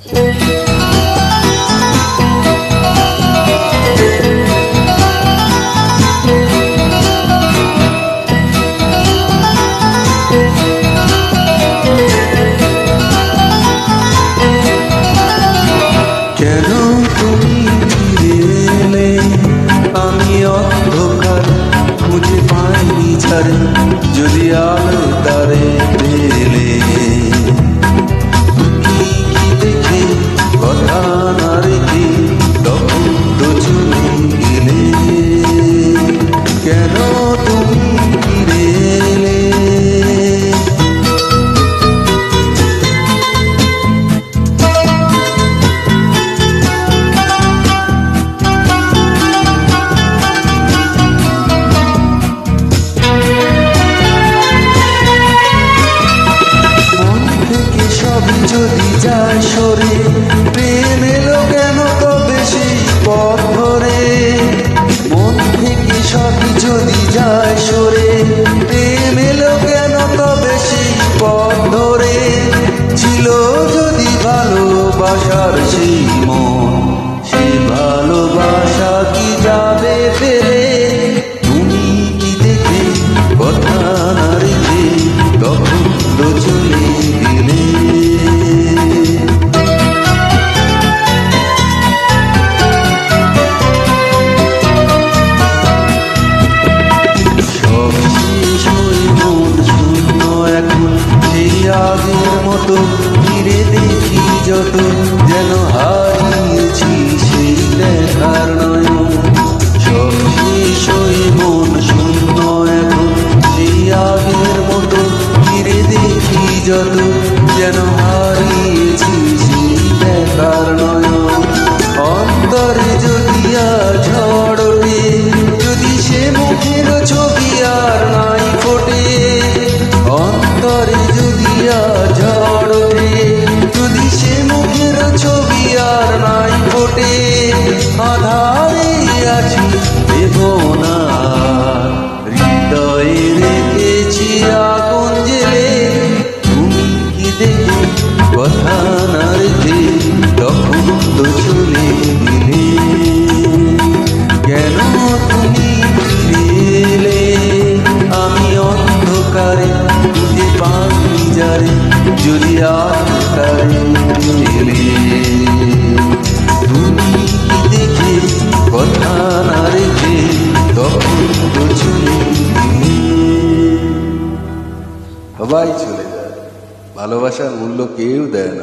কেন তুমি ফিরে এলে? আমি অন্ধকার খুঁজে পাইনি ছাড়ে, যদি আলো তারে পেলে। তুমি কি দেখে কথা না রেখে তখন তো চলে গেলে? কেন তুমি ফিরে এলে? যদি যায় সরে, প্রেম এলো কেন তবে সেই পথ ধরে? মন থেকে সবই যদি যায় সরে, প্রেম এলো কেন তবে সেই পথ ধরে? ছিল যদি ভালোবাসার সেই মন, সেই ভালোবাসা কি যাবে ফেলে? তুমি কি দেখে কথা না রেখে তখন তো চলে গেলে? আগের মতো ফিরে দেখি যত, যেন হারিয়েছি সেই দেখার নয়ন। সব শেষ হয়ে মন শূন্য এখন, সেই আগের মতো ফিরে দেখি যত, যেন হারিয়েছি সেই দেখার নয়ন। অন্তরে যদি আর ঝড় ওঠে, যদি সে মুখের ছবি আর নাই ফোটে। অন্তরে যদি আর ঝড় ওঠে, যদি সে মুখের ছবি আর নাই ফোটে। আধারে আছি দেব না, হৃদয়ে রেখেছি আগুন জেলে। তুমি কি দেখে কথা না রেখে তখন তো চলে গেলে? কেন তুমি ফিরে এলে? আমি অন্ধকারে খুঁজে পাইনি যারে, যদি আধারে এলে। তুমি কি দেখে কথা না রেখে তখন তো চলে গেলে? সবাই চলে যায়, ভালোবাসার মূল্য কেউ দেয় না।